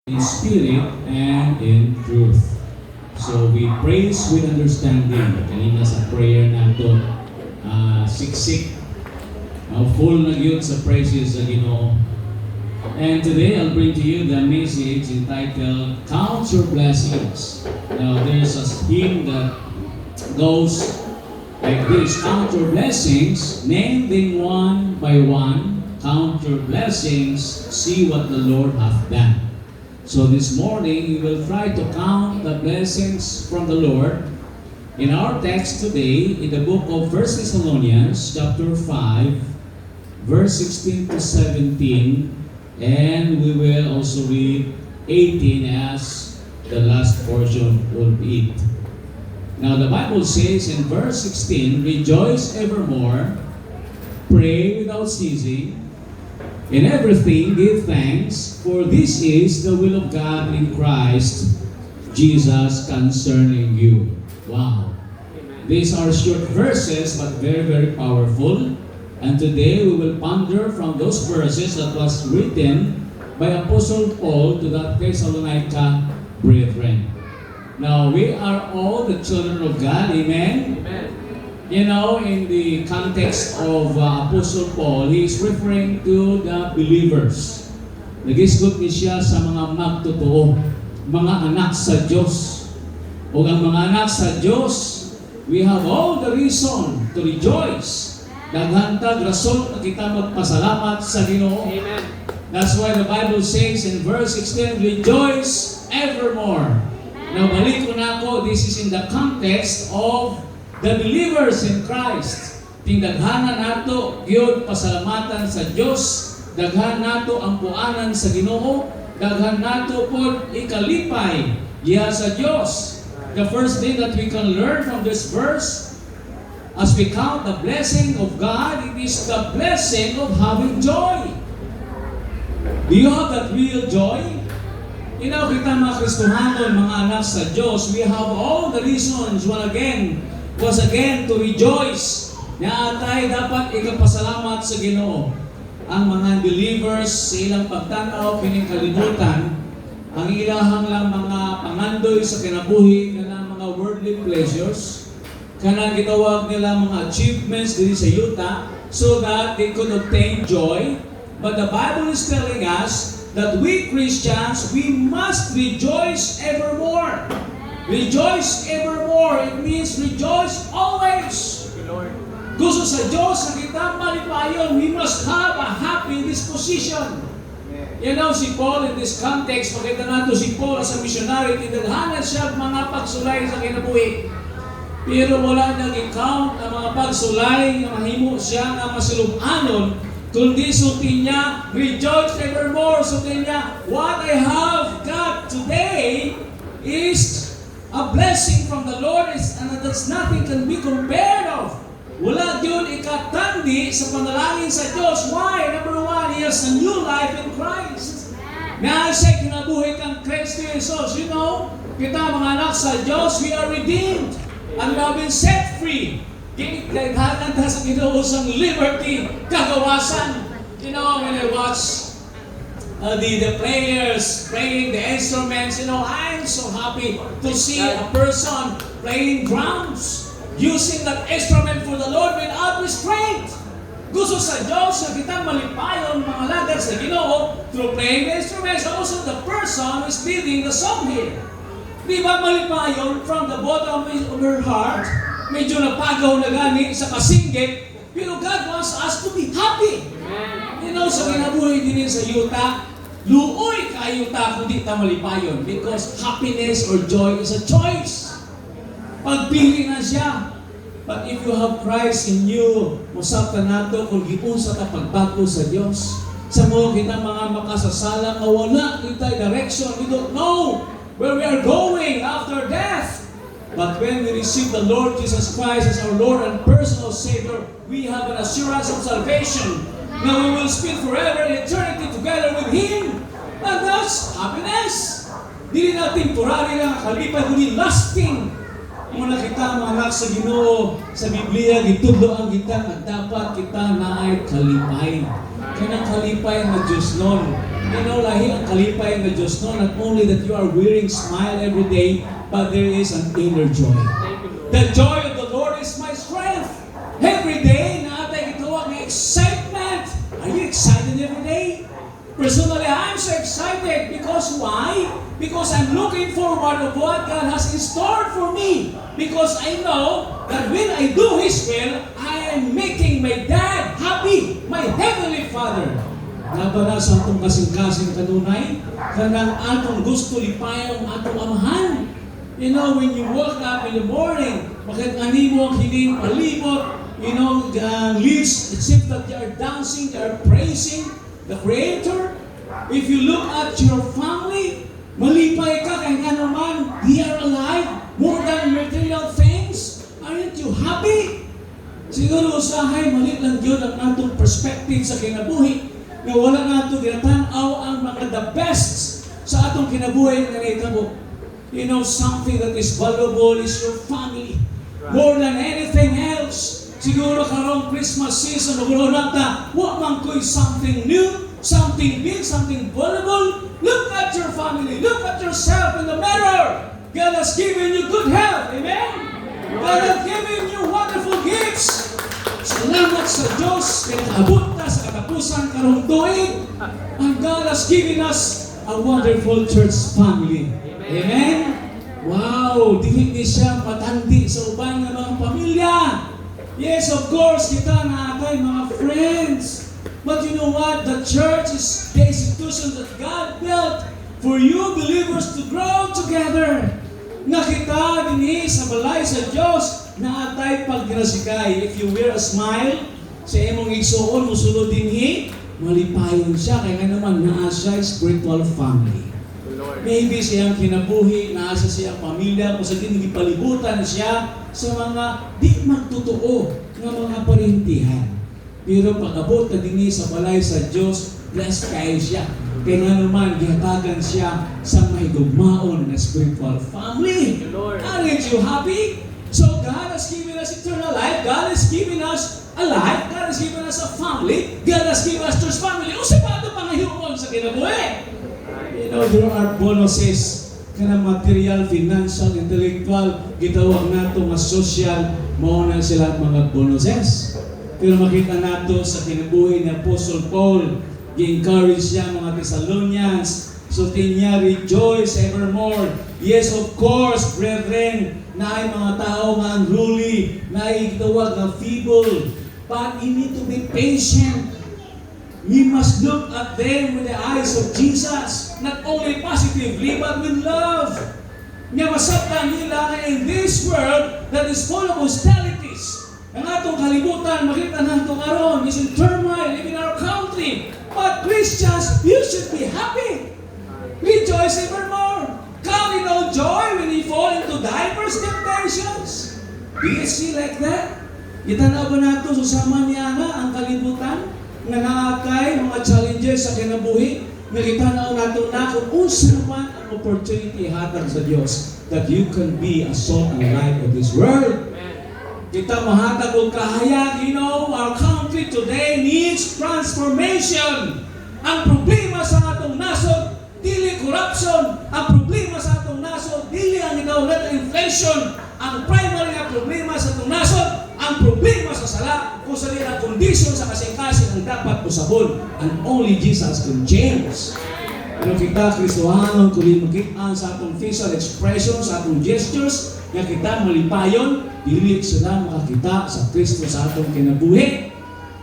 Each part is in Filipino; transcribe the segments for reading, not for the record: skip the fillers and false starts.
in spirit and in truth. So we praise with understanding. Kanina sa prayer nato, siksik, full na yun sa praises sa Ginoo. And today I'll bring to you the message entitled Count Your Blessings. Now there's a hymn that goes like this: count your blessings, name them one by one. Count your blessings, see what the Lord hath done. So this morning, we will try to count the blessings from the Lord in our text today in the book of 1 Thessalonians chapter 5, verse 16 to 17, and we will also read 18 as the last portion of it. Now the Bible says in verse 16, rejoice evermore, pray without ceasing, in everything give thanks, for this is the will of God in Christ Jesus concerning you. Wow. These are short verses but very, very powerful. And today we will ponder from those verses that was written by Apostle Paul to the Thessalonica brethren. Now we are all the children of God. Amen? Amen. You know, in the context of Apostle Paul, he is referring to the believers. Nagisgot ni siya sa mga magtotoo, mga anak sa Diyos. O ang mga anak sa Diyos, we have all the reason to rejoice. Naghantag rason na kita magpasalamat sa Ginoo. Amen. That's why the Bible says in verse 16, rejoice evermore. Now, balik ko na ako, this is in the context of the believers in Christ. Daghanan nato gyud pasalamatan sa Dios, daghan nato ang puanan sa Ginoo, daghan nato pod ikalipay diha sa Dios. The first thing that we can learn from this verse, as we count the blessing of God, it is the blessing of having joy. Do you have that real joy? You know, kita mga Kristohanon, mga anak sa Diyos, we have all the reasons once again to rejoice na atay dapat ikapasalamat sa Ginoo. Ang mga believers sa ilang pagtanaw kining kalibutan, ang ilahang lang mga pangandoy sa kinabuhi kanang mga worldly pleasures, kanang gitawag nila mga achievements diri sa yuta, so that they could obtain joy. But the Bible is telling us that we Christians, we must rejoice evermore. Rejoice evermore. It means rejoice always. Lord. Gusto sa Diyos na kita malipayon, we must have a happy disposition. You know, si Paul in this context, makita nato si Paul as a missionary, tinadhanan siya mga pagsulay sa kinabuhi. Pero wala nang i-count ang mga pagsulay na mahimo siya na masilumanon, kundi sutin niya, rejoice evermore. Sutin niya, what I have got today is a blessing from the Lord, and that's nothing can be compared of. Wala yun ikatandi sa panalangin sa Diyos. Why? Number one, he has a new life in Christ. Na siya kinabuhi kang Kristo Jesus. You know, kita mga anak sa Diyos, we are redeemed. And we have been set free. Kinighanan ta sa kinuusang liberty, kagawasan. You know, when I watch the players playing the instruments, you know, I'm so happy to see a person playing drums, using that instrument for the Lord without restraint. Gusto sa Diyos na kitang malipayon mga lagad sa Ginoo through playing the instruments. Also, the person is leading the song here. Di ba malipayon from the bottom of her heart? Medyo napagaw na gani sa kasinggit, pero God wants us to be happy. You know, sa kinabuhi din sa yuta, luoy ka yuta kung di ta malipayon, because happiness or joy is a choice. Pagpili na siya. But if you have Christ in you, musabta nato kung giunsa ta pagbago sa Dios. Sa mo kita mga makasasala, wala kita direction. We don't know where we are going after death. But when we receive the Lord Jesus Christ as our Lord and personal Savior, we have an assurance of salvation. Now we will spend forever in eternity together with Him. And that's happiness. Dili na temporary lang kalipay, kundi lasting. Muna kita mga anak sa Ginoo, sa Biblia, gitudlo ang kita na dapat kita na ay kalipay. Kaya kalipay na Diyos nun. Lahi ang kalipay ng Diyos, no? Not only that you are wearing smile every day, but there is an inner joy. The joy of the Lord is my strength. Every day, naatay gitawag ng excitement. Are you excited every day? Personally, I'm so excited because why? Because I'm looking forward to what God has in store for me. Because I know that when I do His will, I am making my dad happy, my Heavenly Father. Nabala sa atong kasing-kasing kanunay, kanang atong gusto lipayan ang atong amahan. When you wake up in the morning, bakit animo ang hiling palibot, leaves, it seems that they are dancing, they are praising the Creator. If you look at your family, malipay ka kay nga naman, they are alive, more than material things. Aren't you happy? Siguro usahay, mali lang yun ang atong perspective sa kinabuhi, na wala nato ginatanaw ang mga the best sa atong kinabuhi na naitabo. Something that is valuable is your family. More than anything else. Siguro karong Christmas season, magulunod na, what man ko'y something new, something big, something valuable. Look at your family. Look at yourself in the mirror. God has given you good health. Amen? God has given you wonderful gifts. Salamat sa Diyos. Pinakaabot na sa katapusan karong tuig. And God has given us a wonderful church family. Amen? Wow! Dili ni siya matandi sa uban ng mga pamilya. Yes, of course, kita na atay mga friends. But you know what? The church is the institution that God built for you believers to grow together. Nakita din sa balay sa Diyos na atay paggrasikay. If you wear a smile, sa imong igsuon, musulod din malipayon siya. Kaya nga naman, naa siya spiritual family. Maybe siyang kinabuhi, naasa siyang pamilya, kung sa ginigipalibutan siya sa mga di magtotoo ng mga parintihan. Pero pag-abot na din sa balay sa Diyos, blessed kayo siya. Kaya nga naman, gihatagan siya sa may gugmaon na spiritual family. Aren't you happy? So God has given us eternal life. God has given us a life. God has given us a family. God has given us church family. O sa pato pangahiyon sa kinabuhi? There are bonuses kana material, financial, intellectual, gitawag nato nga social, mao na sila mga bonuses. Pero makita nato sa kinabuhi ni Apostle Paul, gi-encourage siya mga Thessalonians, so niya, rejoice evermore. Yes, of course, brethren, na ay mga tao nga unruly, na ay gitawag nga feeble, but you need to be patient. We must look at them with the eyes of Jesus, not only positively, but with love. Nga masabtan nila in this world that is full of hostilities. Ang atong kalibutan, makita nato karon is in turmoil in our country. But Christians, you should be happy. Rejoice evermore. Count it all joy when you fall into diverse temptations. Do you see like that? Itanaw ba nato susama niya ang kalibutan? Nga naakay mga challenges sa kinabuhi, nakitanaw nato na kung unsa man ang opportunity hatag sa Dios that you can be a salt and light of this world. Kita mahatag og kahayag, our country today needs transformation. Ang problema sa atong nasod, dili corruption. Ang problema sa atong nasod, dili ang gitawag inflation. Ang primary nga problema sa atong nasod, ang problema sa sala, kung sa nila kondisyon sa kasing-kasing ang dapat usabon. And only Jesus can change. Ano kita, Kristohanon, kung makita sa atong facial expression, sa atong gestures, nga kita malipayon, dili sila makakita sa Kristo sa atong kinabuhi.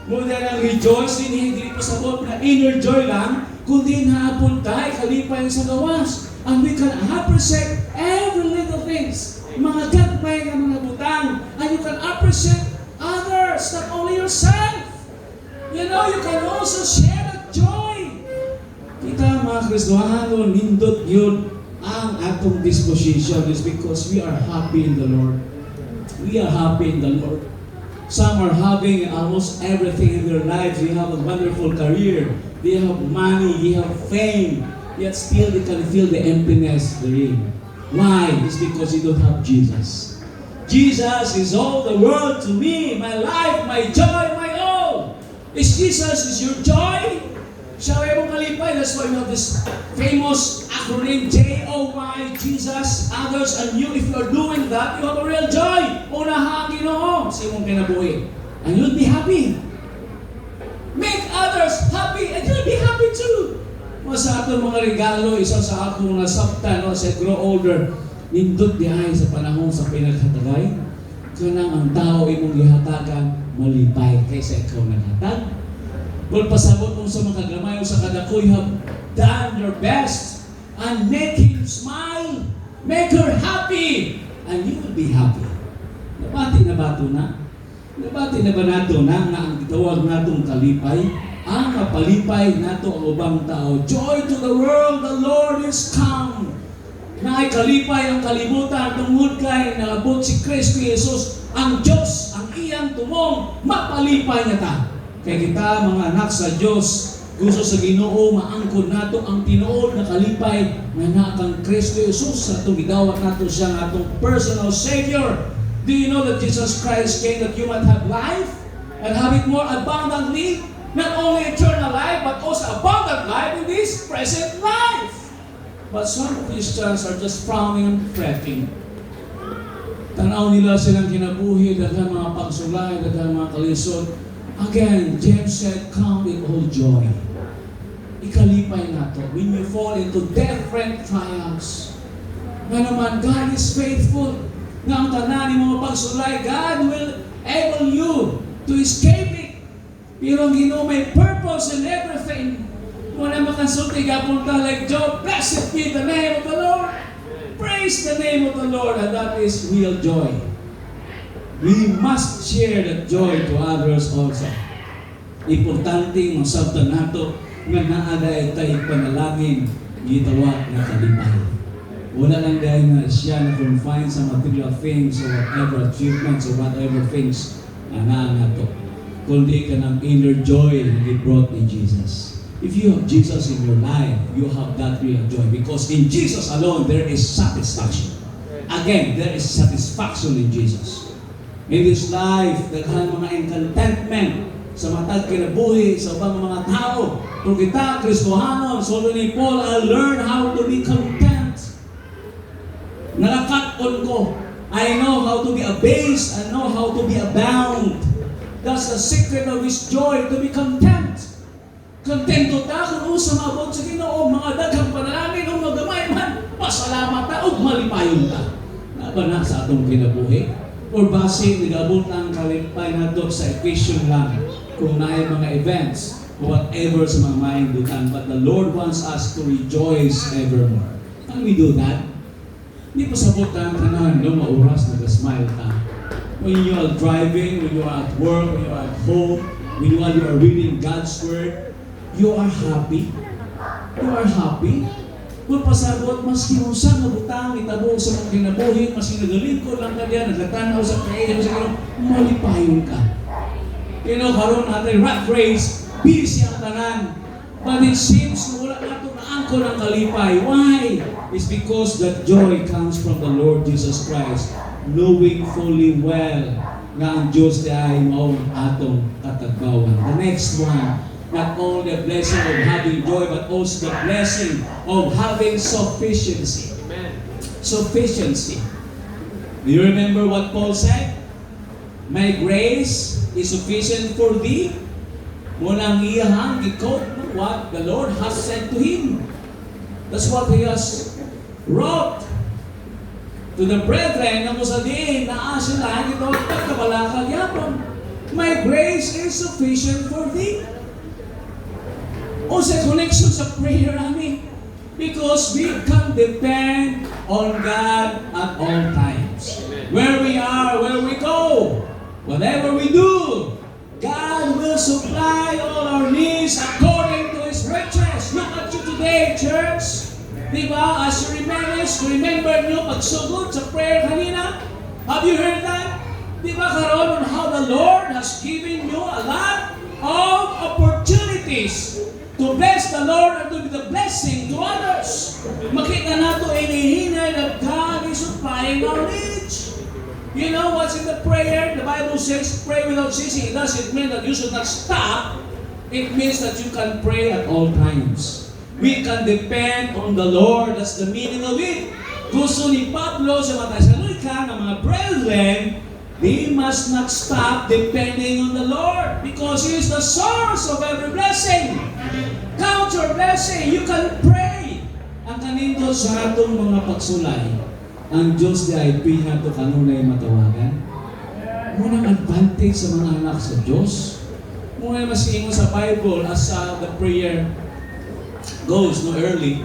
Muna lang rejoice, hindi po sabot na inner joy lang, kundi naapon tayo, kalipayan sa gawas. And we can appreciate every little things. Mga gagmay ng mga butang, and you can appreciate others, not only yourself. You can also share that joy. Kita mga Kristohanon, nindot yun ang atong disposition is because we are happy in the Lord. We are happy in the Lord. Some are having almost everything in their lives. They have a wonderful career. They have money. They have fame. Yet still they can feel the emptiness therein. Why? It's because you don't have Jesus. Jesus is all the world to me, my life, my joy, my all. Is Jesus is your joy? Siya ay mong kalipay. That's why we have this famous acronym, J-O-Y, Jesus, others, and you. If you are doing that, you have a real joy. Unahan, Ginoo, sa imong kinabuhi. And you'll be happy. Make others happy, and you'll be happy too. Mga sa atong mga regalo, isa sa atong nasabtan, no, sa grow older, nindot di ay sa panahon sa pinaghatagay, kanang ang tao imong gihatagan, malipay kaysa ikaw naghatag. Kung pasabot mo sa mga gamay o sa kadako, you have done your best and make him smile, make her happy, and you will be happy. Nabati na ba ito na? Nabati na ba nato na nga ang gitawag natong kalipay? Ang mapalipay nato ang ubang tao. Joy to the world, the Lord is come. Na ay kalipay ang kalibutan tungod kay naabot si Kristo Jesus, ang Diyos, ang iyang tumong, mapalipay na ta. Kaya kita mga anak sa Diyos, gusto sa Ginoo, maangkod nato ang tinuod na kalipay nga na kang Kristo Jesus sa itong gidawat nato siya ng atong personal Savior. Do you know that Jesus Christ came that you might have life and have it more abundantly? Not only eternal life, but also abundant life in this present life. But some Christians are just frowning and fretting. Tanaw nila silang kinabuhi, daghang mga pagsulay, daghang mga kalisod. Again, James said, count it all joy. Ikalipay nato when you fall into different trials. Nga naman, God is faithful. Nga ang tanan ni mga pagsulay, God will enable you to escape it. Pero ang Ginoo may purpose in everything. Kung na makasulti kapunta like Job, blessed be the name of the Lord. Praise the name of the Lord, and that is real joy. We must share that joy to others also. Importante masabtan nato nga naaday tay panalangin gitawag na kalipay. Wala lang dahil na siya na confine sa material things or whatever achievements or whatever things na naanato. Kundi ka ng inner joy na brought in Jesus. If you have Jesus in your life, you have that real joy. Because in Jesus alone, there is satisfaction. Again, there is satisfaction in Jesus. In this life, daghan mga contentment sa matag kinabuhi sa ubang mga tao. Kung kita, Kristohanon, so ni Paul, I learn how to be content. Nakakat-on ko. I know how to be abased. I know how to be abound. That's the secret of His joy, to be content. Kontento ta kung usa maabot sa Ginoo, mga daghang panalangin o magamay man, pasalamat ta o malipayon ta. Naba na sa atong kinabuhi? Or base, nag-abot ang kalipay nato sa equation lang kung naay mga events o whatever sa mga maindutan. But the Lord wants us to rejoice evermore. Can we do that? Hindi po sabot ang tanan, no, mauras, nag-smile ta. When you are driving, when you are at work, when you are at home, when you are reading God's Word, you are happy. You are happy. Kung pasabot, maski kung saan nabutang, itabo sa mga kinabuhi, maski nagalingkod lang ka diyan, naglatanaw sa kaya, sa kaya, malipayon ka. You know, karoon natin, rat race, busy ang tanan. But it seems na wala nato na angkol ang kalipay. Why? It's because that joy comes from the Lord Jesus Christ, knowing fully well na ang Diyos ay maong atong katagbawan. The next one, not only the blessing of having joy, but also the blessing of having sufficiency. Amen. Sufficiency. Do you remember what Paul said? My grace is sufficient for thee. Munang iyahang gikot what the Lord has said to him. That's what he has wrote to the brethren na musadiin na sila ito pagkabalakal yapon. My grace is sufficient for thee. O sa connection sa prayer namin. Because we can depend on God at all times. Where we are, where we go, whatever we do, God will supply all our needs according to His riches. Look at you today, church. Diba? As you remember nyo pagsugod sa prayer kanina? Have you heard that? Diba karon on how the Lord has given you a lot of opportunities to bless the Lord and to be the blessing to others. Makita nato inihinay that God is supplying our needs. You know what's in the prayer? The Bible says, pray without ceasing. It doesn't mean that you should not stop. It means that you can pray at all times. We can depend on the Lord. That's the meaning of it. Gusto ni Pablo sa mga Thessalonica ng mga brethren, they must not stop depending on the Lord because He is the source of every blessing. Count your blessing. You can pray. Ang kanindot sa atong mga pagsulay, ang Diyos di ay pinato kanunay matawagan. Munang advantage sa mga anak sa Diyos. Muna mas ingon sa Bible as the prayer goes no early.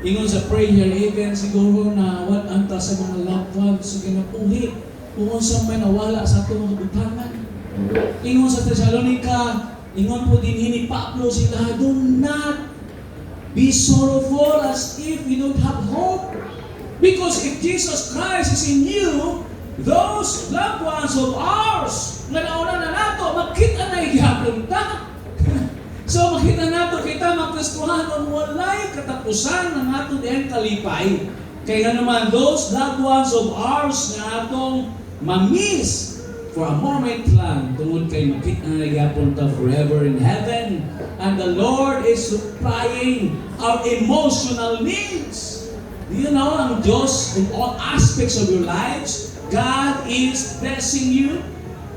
Ingon sa prayer, even siguro na what anta sa mga loved ones sa kinabuhi. Kung sa may nawala sa itong mga butangan. Ingon sa Thessalonica, ingon po din ni Pablo sila, do not be sorrowful as if you don't have hope. Because if Jesus Christ is in you, those loved ones of ours, na nauna na nato, makita na ihapon ta. So makita nato kita magkristuhan on walay katapusan ng ato diyan kalipay. Kaya naman those loved ones of ours na atong mamiss for a moment lang tungod kay makita na ihapon ta forever in heaven. And the Lord is supplying our emotional needs. Do you know ang Diyos in all aspects of your lives, God is blessing you.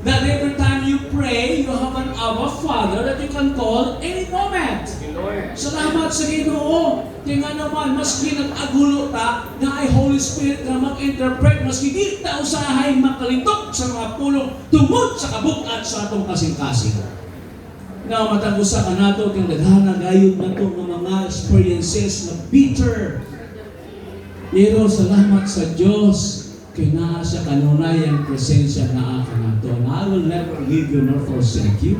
That every time you pray, you have an Abba Father that you can call any moment. Salamat sa Ginoo. Tingnan naman, maski nag-agulo ta, na ay Holy Spirit na mag-interpret, maski di ta usahay makalintok sa mga pulong tungod sa kabukat sa atong kasing-kasing. Now, matagusa ka nato, kung naghana gayod na ito ng mga experiences na bitter. Pero salamat sa Diyos, kaya naa siya kanunay ang presensya na ako na ito. And I will never leave you nor forsake you.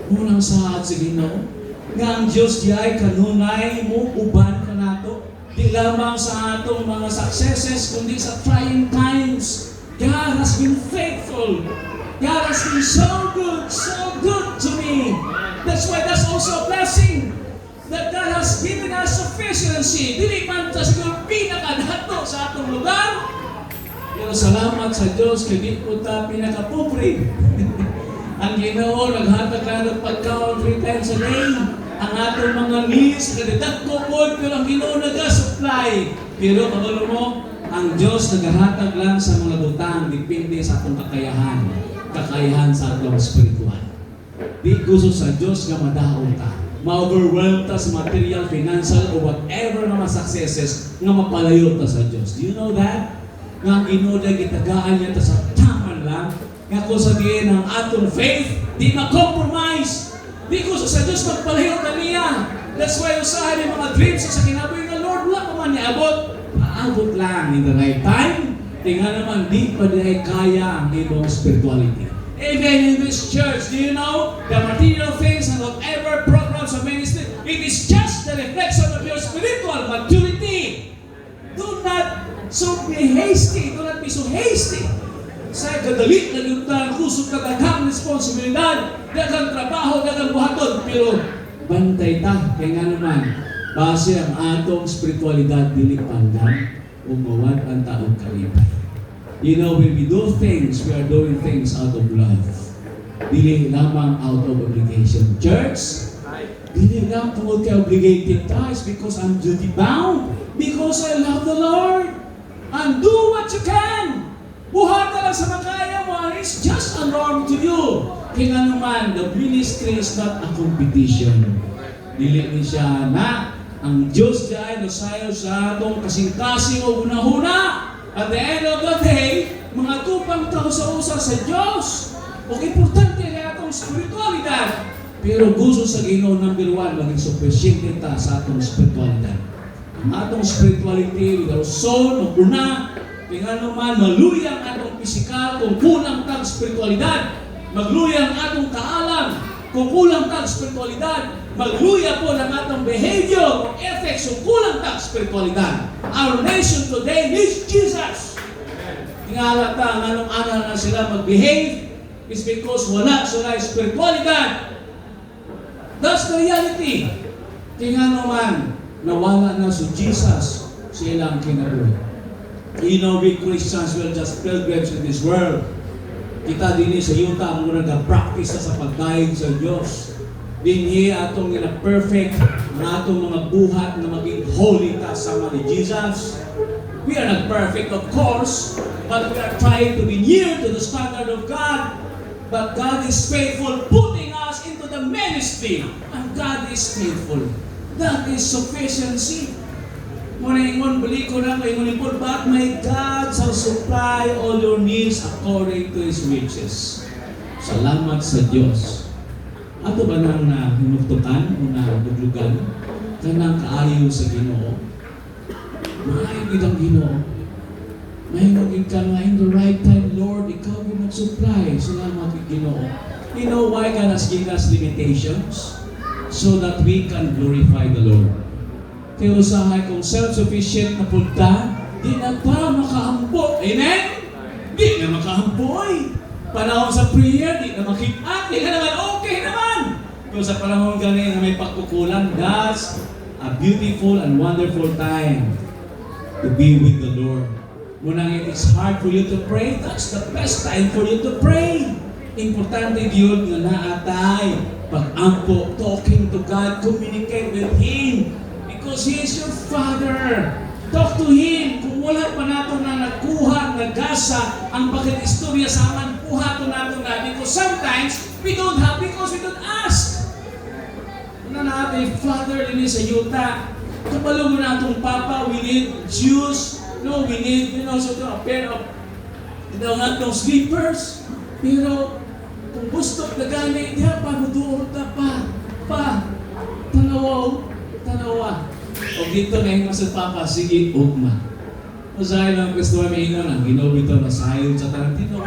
Unang saad sa Ginoo, nga ang Diyos di ay kanunay mo, uban ka na ito. Di lamang sa atong mga successes, kundi sa trying times. God has been faithful. God has been so good to me. That's why that's also a blessing. That God has given us sufficiency. Dili man sa siguro pinakadato sa atong lugar. Pero salamat sa Diyos, kaya di po ta pinakapobre. Ang Ginoo, naghatag ka ng pagkaon 3 times a day. Ang atong mga needs, kadadag ko po, pero ang Ginoo nag-supply. Pero kabalo mo, ang Diyos naghahatag lang sa mga butang, depende sa atong kakayahan sa atong spiritual. Di gusto sa Diyos nga madaon ta. Ma-overwhelm ta sa material, financial, or whatever na mga successes nga mapalayo ta sa Diyos. Do you know that? Nga ang Ginoo gitagaan niya ta sa taman lang. Nga kung sabihin ng atong faith, di ma-compromise. Di gusto sa Diyos magpalayo ta niya. That's why usahan yung mga dreams sa kinabuhi nga Lord, wala pa man niya abot. Paabot lang in the right time. Tingnan naman, di pa din kaya ang ibang spirituality. Even in this church, do you know, the material things and whatever programs of ministry, it is just the reflection of your spiritual maturity. Do not be hasty. Do not be so hasty. Sa kadalit na luntang, kusog ka daghang responsibilidad, daghang trabaho, daghang buhaton, pero bantay ta. Kaya nga naman, base ang atong spiritualidad, dili panggang, umawad ang taong kalipay. You know, when we do things, we are doing things out of love. Dili lamang out of obligation. Church, dili lang tungod kay obligated tayo because I'm duty bound. Because I love the Lord. And do what you can. Buhat ka lang sa makaya mo, and it's just a norm to you. Kaya naman, the ministry is not a competition. Dili ni siya na ang Diyos dahil nasayo sa atong kasing-kasing o una-huna. At the end of the day, mga tupang tao sa usa sa Diyos. O importante na atong spiritualidad. Pero gusto sa Ginoo, number 1, maging sufficient ta sa atong spiritualidad. Ang atong spirituality with our soul, maguna, kaya naman maluyang atong pisikal kung kulang tang spiritualidad. Magluyang atong kaalam kung kulang tang spiritualidad. Magluya po ng atong behavior o ethics kung kulang tang spiritualidad. Our nation today needs Jesus. Tingala ta, anong ana na sila mag-behave is because wala sila spiritualidad. That's the reality. Tingnan naman, nawala na si Jesus sa ilang kinabuhi. You know, we Christians will just pilgrims in this world. Kita din sa yuta ang mga nag-practice sa pagdaig sa Diyos. Dinhi atong perfect ang atong mga buhat na maging holy kasama ni Jesus. We are not perfect, of course, but we are trying to be near to the standard of God. But God is faithful, putting us into the ministry. And God is faithful. That is sufficiency. Muna ingon, balik ko na kayo ingon, but my God shall supply all your needs according to His riches. Salamat sa Diyos. Ato ba nang hinuktukan o nagduglugan kanang kaayo sa Ginoo? Mahayag ang Ginoo. Mahingogin ka nga in the right time, Lord, Ikaw will mag-supply. Salamat kay Ginoo. You know why God has given us limitations? So that we can glorify the Lord. Kaya usahay kung self-sufficient na punta, di na pa makahampo. Amen? Di na makahampoy. Panahon sa prayer, di na makita, di ka naman okay naman. Kung sa panahon gani na may pagkukulang, that's a beautiful and wonderful time to be with the Lord. Munang it is hard for you to pray, that's the best time for you to pray. Importante yun nga naatay, pag-ampo, talking to God, communicate with Him, because He is your Father. Talk to Him. Kung wala pa nato na nagkuha, nagasa, ang istorya sa aman, kuha to nato na. Because sometimes, we don't have because we don't ask. Una natin, Father, ini sa yuta. Kapalo mo na itong Papa, we need juice. No, we need, so a pair of, natong slippers. Pero, kung gusto na gani, diya pa, maduot na pa. Tanawa. O dito na yung sa Papa, sige, ugma. Masahay lang gusto may ino na, ginobito na sayo sa Tarantino.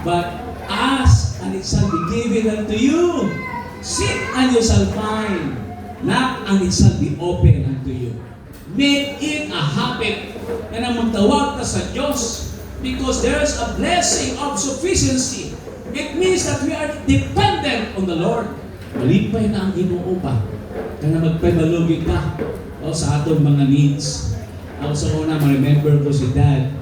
But ask, and it shall be given unto you. Seek, and you shall find. Knock, and it shall be open unto you. Make it a habit na magtawag ka sa Diyos, because there's a blessing of sufficiency. It means that we are dependent on the Lord. Malipay na ang Ginoo pa. Kaya magpaymalugi ka sa atong mga needs. Ako sa una, ma-remember ko si Dad.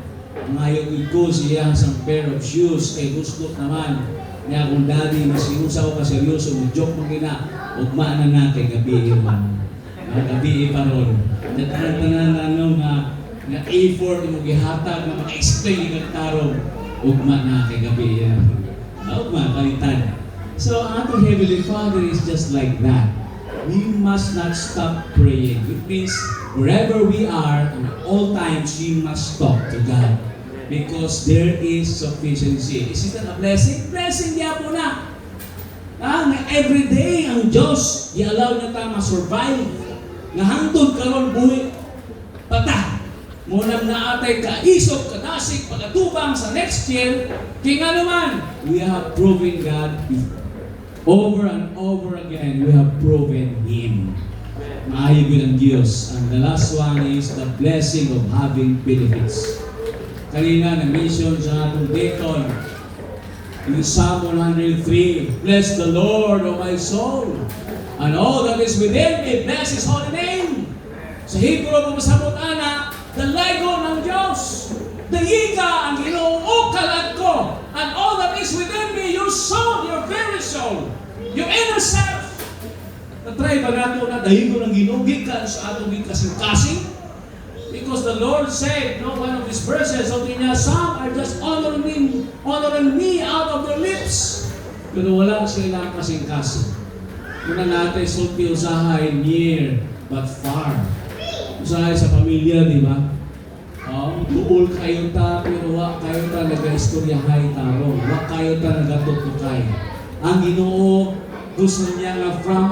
Ngayon ko siya sa pair of shoes kay gusto naman niya kung daddy masiusaw ka seryoso mo joke mo gina ugma na kay gabi man. Gabi pa ron. Natanan nga effort mo gihatag na maka-explain ng tarong ugma na kay gabi yan. Ugma kalitan. So ang atong Heavenly Father is just like that. We must not stop praying. It means wherever we are, at all times, we must talk to God. Because there is sufficiency. Is it a blessing? Blessing niya po na. Every day, ang Diyos, i-allow na tayo ma-survive. Nga hangtod karon buhi. Pata. Munang naatay kaisok, kadasig, pagkatubang sa next year. Kaya nga naman, we have proven God before. Over and over again, we have proven Him. Maayo ng Diyos. And the last one is the blessing of having benefits. Kanina na-mention sa atong Dayton, in Psalm 103, bless the Lord, O my soul, and all that is within me, bless His holy name. Sa Hebrew, mamasabot ana, dalago ng Diyos. Dayiga ang Ginoo kalad ko, and all that is within me, your soul, your very soul, your inner self. Na-try ba nato na dayigo ng Ginoo gikan sa atong kasing-kasing? Because the Lord said, one of His verses, some are just honoring me out of their lips. Pero wala silang kasing-kasing. Muna natin, sulti usahay near but far. Usahay sa pamilya, di ba? Tuol kayo ta, pero wa kayo ta nag-istoryahay taro. Wa kayo ta nagatutukay. Ang Ginoo, gusto niya nga from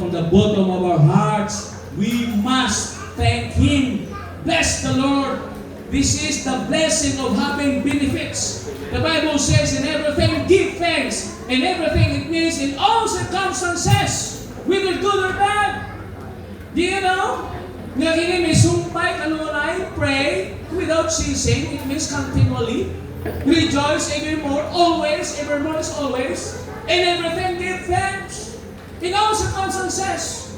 the bottom of our hearts, we must thank Him. Bless the Lord. This is the blessing of having benefits. The Bible says, in everything, give thanks. In everything, it means in all circumstances, whether good or bad. Do you know? Nga gini may sumpay kanunay, pray without ceasing. It means continually. Rejoice evermore, always, evermore is always. In everything, give thanks. In all circumstances.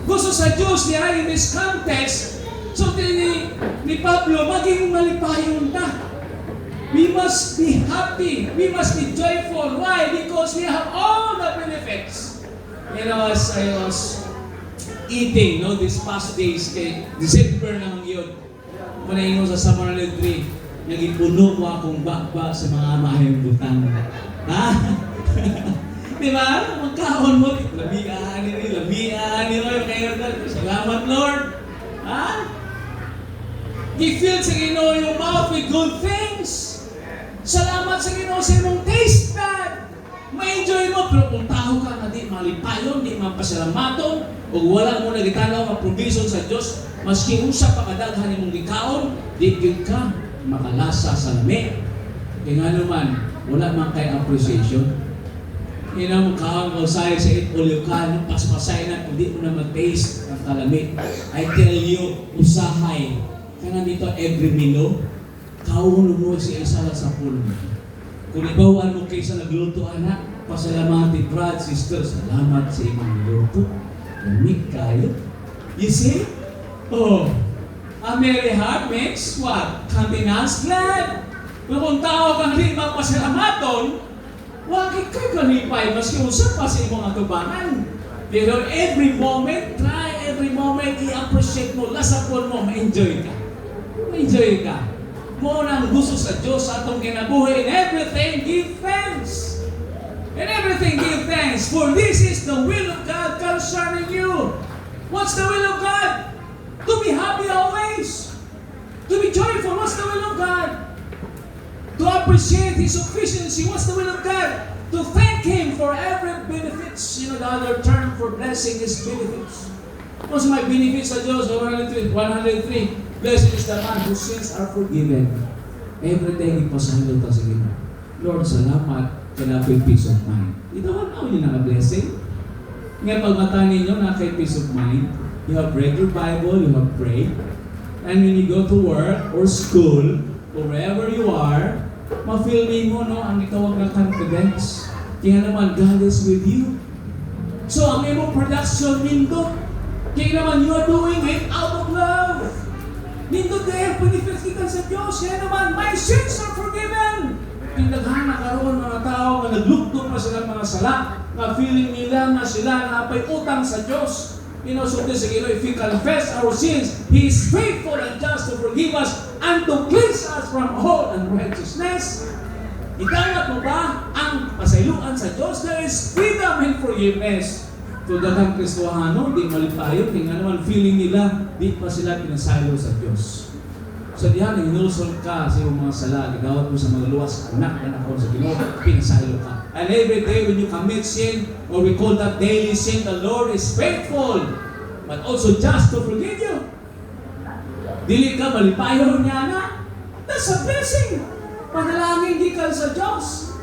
Gusto sa Diyos niya in this context, so ni Pablo, maging malipayon na. We must be happy. We must be joyful. Why? Because we have all the benefits. You know, as I was eating, no, these past days, kay December naman yun, manaingon sa Summer 103, naging puno ko akong bakba sa mga mahayang butang. Ha? Di ba? Magkaon mo, labian nyo, kayo, salamat Lord. Ha? Gi-fill sa Ginoo yung mouth with good things. Salamat sa Ginoo sa imong taste bud. Ma-enjoy mo, pero kung tao ka na di malipayon, di mapasalamaton, o wala mo nagitanaw ang provision sa Diyos, maski usap pa kadaghan imong gikaon, di gyud ka makalasa sa lami. Kaya nga naman, wala man kay appreciation. Mukhaang mausay sa itulyo ka, nung paspasay na, hindi mo na mag-taste ang kalami. I tell you, usahay. Kaya dito, every milo, kauno mo si isa sa pulo. Kung ibawaan mo kaysa nagluto, anak, pasalamati, brad, sister, salamat sa imong luto. Umik kayo. You see? Oh, a merry heart makes what? Countenance glad. Kung tao kang di magpasalamaton, wakit kayo kalipay, maski usap pa sa imong atubangan. Pero every moment, try every moment, i-appreciate mo, lasapon mo, ma-enjoy ka. Ma-enjoy ka. Mo nang gusto sa Diyos sa atong kinabuhi. In everything, give thanks. In everything, give thanks. For this is the will of God concerning you. What's the will of God? To be happy always. To be joyful. What's the will of God? To appreciate His sufficiency. What's the will of God? To thank Him for every benefits. The other term for blessing is benefits. What's my benefits sa Diyos? 103. Blessed is the man whose sins are forgiven. Every day, ipasahalo ta sa Ginoo. Lord, salamat kaya ako'y peace of mind. Ito ano yun ang blessing? Nga pagmata ninyo na kay peace of mind, you have read your Bible, you have prayed, and when you go to work or school, or wherever you are, ma-feel mo ang itawag na confidence. Kaya naman, God is with you. So, ang iyong production, nindot. Kaya naman, you are doing it out of love. Nindot dahil benefits kita sa Diyos. Kaya naman, my sins are forgiven. Tindaghan na karoon mga tao na naglukto pa sila mga sala, na feeling nila na sila na apay utang sa Diyos. So this again, if we confess our sins, He is faithful and just to forgive us and to cleanse us from all unrighteousness. Itanggap mo ba ang pasayloan sa Diyos? There is freedom and forgiveness. So daghang Kristohano, di malipayo, kaya naman feeling nila, di pa sila pinasaylo sa Diyos. So diyan, inulsol ka sa iyong mga sala, gagawat mo sa mga luwas, anak na ako sa Ginoo, pinasaylo ka. And every day when you commit sin, or we call that daily sin, the Lord is faithful, but also just to forgive you. Dili ka malipayo niya na, that's a blessing. Panalangin di ka sa Diyos.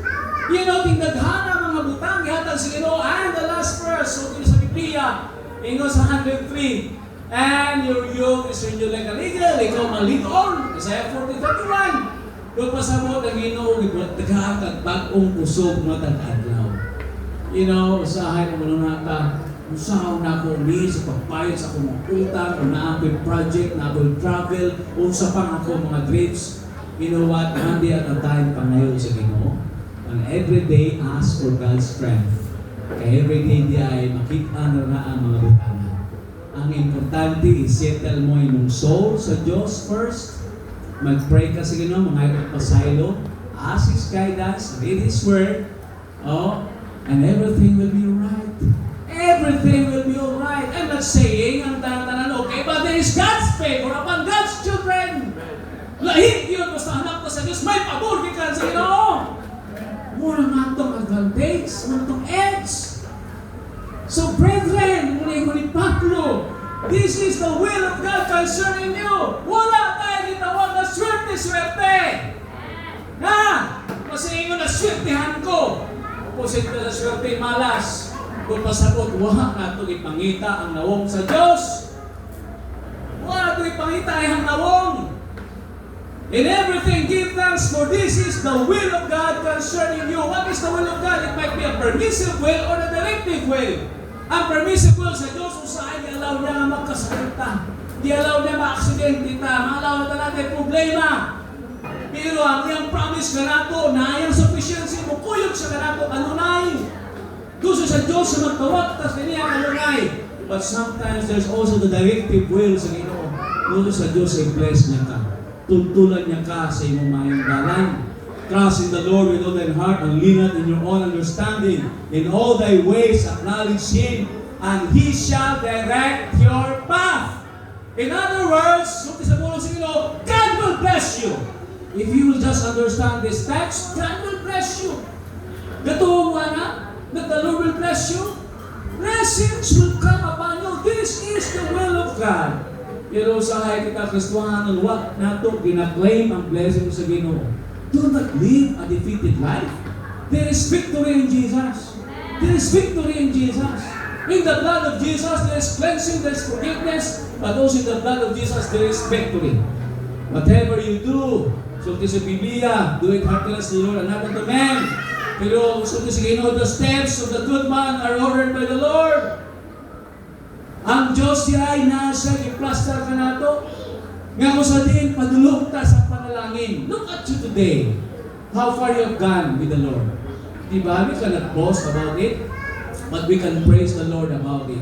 Tingdaghana mga butang, ihatag sa Ginoo, and the last verse, so sa Biblia, ingo sa 103, and your yoke is renewed like an eagle, ikaw malingkol. Isaiah 40:31. Doon pa sa mo, Ginoo, naghahatag bagong usog mo tag-adlaw. Usahay mo na nata, usahaw na ako ni sa pagpayot sa akong mga utang, o na ako'y project, na ako'y travel, usa pang ako mga dreams. You know what? Hindi at a time pangayo sa Ginoo. And every day, ask for God's strength. Kaya every day di ay makita na ang mga butana. Ang importante, isettle mo yung soul sa Diyos first. Mag-pray ka sa Ginoo, mga pasaylo. Ask His guidance, read His Word. And everything will be alright. Everything will be alright. I'm not saying ang tanan okay, but there is God's favor upon God's children. Lahit yun, basta anak ko sa Diyos, may pabor ka sa Ginoo. Mura nga itong advantage, mura itong edge. So brethren, muna yung Pablo, this is the will of God concerning you. Wala tayo gitawag na swerte-swerte. Kasi ingon na swertehan ko. Opposite ka sa swerte, malas. Kung pasabot, wala na ito ipangita ang nawong sa Diyos. Wala na ito ipangita ang nawong. In everything, give thanks, for this is the will of God concerning you. What is the will of God? It might be a permissive will or a directive will. Ang permissive will sa Diyos, usahay, di-allow niya nga magkasakita. Di-allow niya ma-aksidente ta. Ma-allow na natin problema. Pero ang iyang promise ka nato, na iyang sufficiency mo, kuyog siya ka nato, kanunay. Gusto sa Diyos sa magtawag, tas kaniya kalungay. But sometimes there's also the directive will sa Ginoo. Gusto sa Diyos ay bless niya ka. Tuntulan niya ka sa iyong mayong balay. Trust in the Lord with all thy heart and lean not in your own understanding. In all thy ways acknowledge Him, and He shall direct your path. In other words, suti sa bulong sa Ginoo, God will bless you. If you will just understand this text, God will bless you. Gatuong na, that the Lord will bless you. Blessings will come upon you. This is the will of God. Pero sa hay kita Kristohanon, wag nato gina-claim ang blessing sa Ginoo. Do not live a defeated life. There is victory in Jesus. There is victory in Jesus. In the blood of Jesus, there is cleansing, there is forgiveness, but also in the blood of Jesus, there is victory. Whatever you do, so sa Biblia, do it heartily as the Lord and not unto men. Pero so sa Ginoo, the steps of the good man are ordered by the Lord. Ang Diyos siya ay nasa i-plaster ka nato. Nga ko sa din, padulog ta sa panalangin. Look at you today. How far you have gone with the Lord. Diba? We cannot boast about it, but we can praise the Lord about it.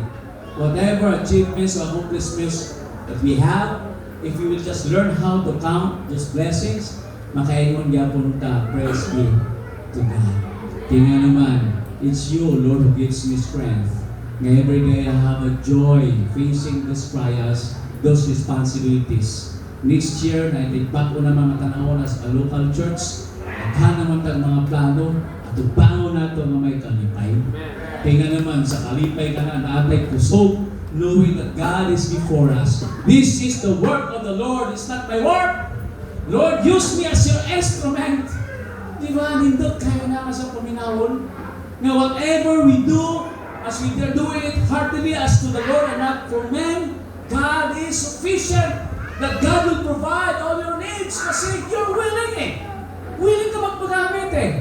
Whatever achievements or accomplishments that we have, if we will just learn how to count those blessings, makaingon yapon ta, praise be to God. Tingnan naman, it's you, Lord, who gives me strength. Every day I have a joy facing these trials, those responsibilities. Next year, naitipag ko naman matanaw na sa local church. At naman tag mga plano at upango na ito na may kalipay. Tingnan naman sa kalipay ka na naatay kusog, knowing that God is before us. This is the work of the Lord. It's not my work. Lord, use me as your instrument. Di ba? Nindot kayo na sa paminahon. Now, whatever we do, as we are doing it heartily as to the Lord and not for men, God is sufficient. That God will provide all your needs kasi you're willing eh. Willing ka magpagamit eh.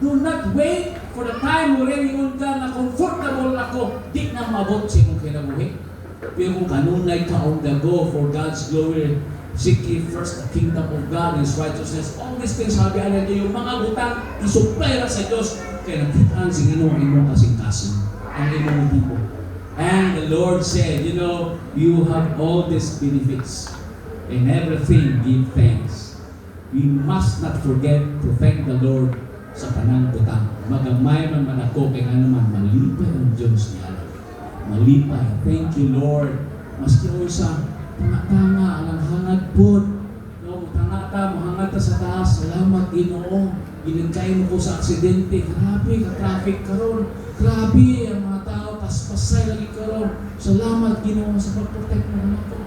Do not wait for the time wherein ingon ka na comfortable ako, di na mabot sa imong kinabuhi. Pero kung kanunay ka on the go for God's glory, seek ye first the kingdom of God and His righteousness. All these things, sabi alin kayo, mga butang, isupply ra sa Diyos, kaya nakitaan si Ginoo ang imong kasing-kasing, ang imong tipo. And the Lord said, you know, you have all these benefits. In everything, give thanks. We must not forget to thank the Lord sa kanang butang. Magamay man manako, kaya nga naman, malipay ang Diyos niya. Malipay. Thank you, Lord. Maski o sa tanga-tanga, alang hangad po. No, tanga-ta, mahangad ta sa taas. Salamat, Ginoo. Ginagkay mo ko sa aksidente. Grabe, ka-traffic karon. Grabe, ang mga tao, paspasay lagi karon. Salamat, Ginoo, sa pag-protect mo naman ko.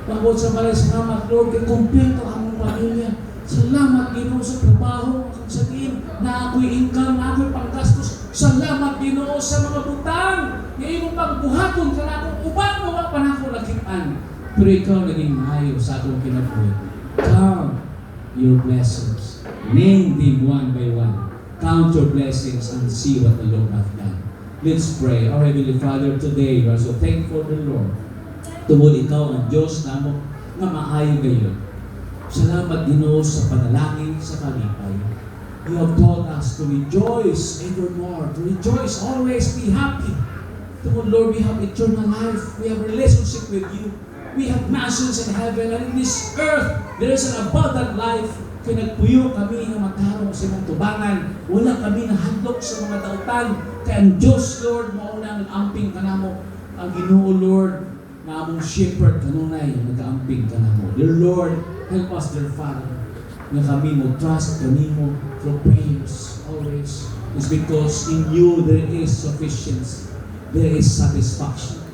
Pagod sa balay, salamat, Lord, kay kumpleto ang mong pamilya. Salamat, Ginoo, sa trabaho, kang sabihin, na ako'y income, na ako'y panggastos. Salamat, Ginoo, sa mga butang. Ngayon mong pagbuhaton ka na akong uban mo ang panako nakitaan. Pero ikaw naging maayos sa akong kinabuhi. Count your blessings. Name them one by one. Count your blessings and see what the Lord hath done. Let's pray. Our Heavenly Father, today we are so thankful to the Lord. Tungod ikaw ang Diyos namo nga maayo gayon. Salamat Ginoo sa panalangin sa kalipay. You have taught us to rejoice evermore, to rejoice always, be happy. Tungod Lord, we have eternal life. We have relationship with you. We have mansions in heaven, and in this earth, there is an abundant life. Kaya nagpuyo kami ng matarong sa mga tubangan. Wala kami nahadlok sa mga dautan. Kaya ang Diyos, Lord, mauna ang amping ka namo. Ang Ginoo, Lord, na among shepherd kanunay, nag-aamping ka namo. Dear Lord, help us, dear Father, na kami mo trust kanimo through prayers always. It's because in you there is sufficiency. There is satisfaction.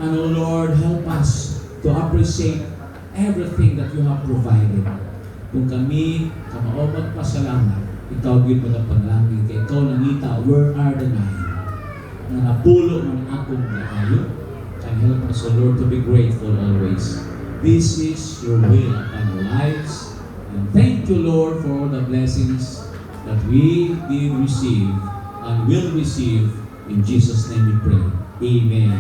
And oh Lord, help us to appreciate everything that you have provided. Kung kami, kamaomat pasalamat, ikaw gid mo ng panalangin, kay ikaw nangita, where are the nine? Na napulo ng akong kaayo, and help us, O Lord, to be grateful always. This is your will upon our lives. And thank you, Lord, for all the blessings that we did receive and will receive. In Jesus' name we pray. Amen.